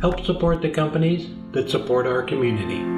Help support the companies that support our community.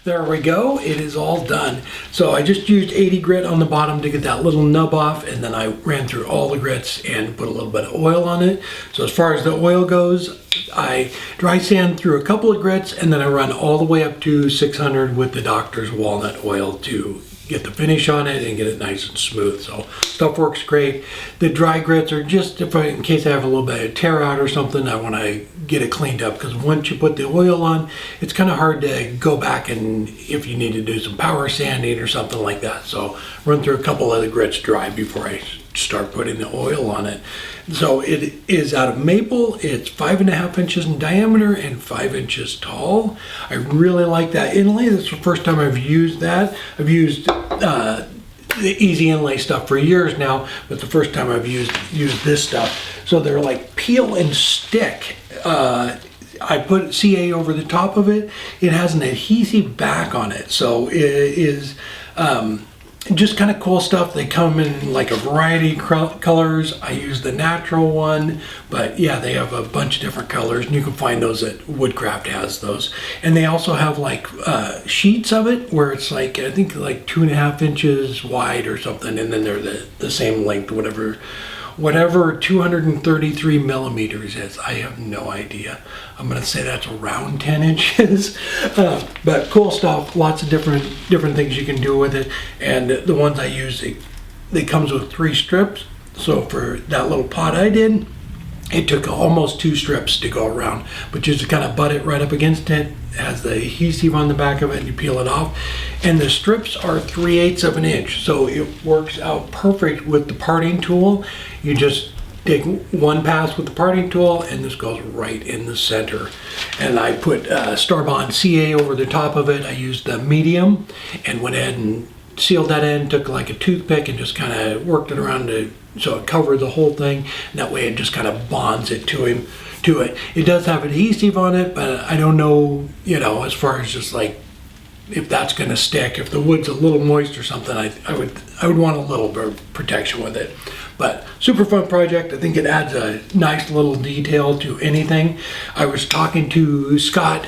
There we go, it is all done. So I just used 80 grit on the bottom to get that little nub off, and then I ran through all the grits and put a little bit of oil on it. So as far as the oil goes, I dry sand through a couple of grits, and then I run all the way up to 600 with the Doctor's walnut oil to get the finish on it and get it nice and smooth. So stuff works great. The dry grits are just in case I have a little bit of tear out or something, I want to get it cleaned up, because once you put the oil on, it's kind of hard to go back and if you need to do some power sanding or something like that. So run through a couple of the grits dry before I start putting the oil on it. So it is out of maple. It's 5.5 inches in diameter and 5 inches tall. I really like that inlay. This is the first time I've used that. I've used the easy inlay stuff for years now, but the first time I've used this stuff. So they're like peel and stick. I put CA over the top of it. It has an adhesive back on it, so it is just kind of cool stuff. They come in like a variety of colors. I use the natural one, but yeah, they have a bunch of different colors, and you can find those at Woodcraft has those. And they also have like sheets of it where it's like, I think like 2.5 inches wide or something, and then they're the same length, whatever 233 millimeters is. I have no idea. I'm gonna say that's around 10 inches. But cool stuff, lots of different things you can do with it. And the ones I use, it comes with 3 strips. So for that little pot I did, it took almost 2 strips to go around, but you just kind of butt it right up against it. It has the adhesive on the back of it, and you peel it off. And the strips are 3/8 of an inch, so it works out perfect with the parting tool. You just take one pass with the parting tool, and this goes right in the center. And I put Starbond CA over the top of it. I used the medium and went ahead and sealed that in, took like a toothpick and just kind of worked it around so it covered the whole thing. And that way it just kind of bonds it to it. It does have adhesive on it, but I don't know, as far as just like if that's going to stick. If the wood's a little moist or something, I would want a little bit of protection with it. But super fun project. I think it adds a nice little detail to anything. I was talking to Scott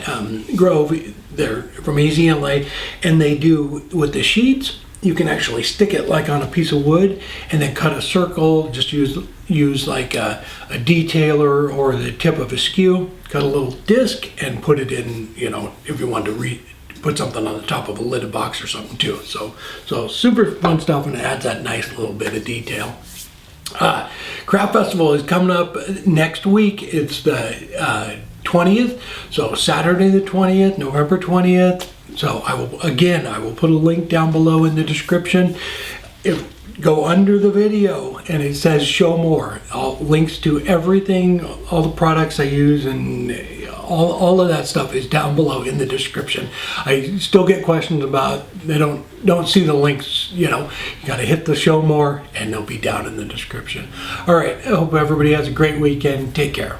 Grove, they're from Easy Inlay, and they do with the sheets, you can actually stick it like on a piece of wood and then cut a circle. Just use like a detailer or the tip of a skew, cut a little disc and put it in, if you wanted to put something on the top of a lidded box or something too. So super fun stuff, and it adds that nice little bit of detail. Craft Festival is coming up next week. It's the 20th, so Saturday the 20th, November 20th. So I will put a link down below in the description. Go under the video and it says show more. Links to everything, all the products I use, and all of that stuff is down below in the description. I still get questions about they don't see the links. You got to hit the show more and they'll be down in the description. All right, I hope everybody has a great weekend. Take care.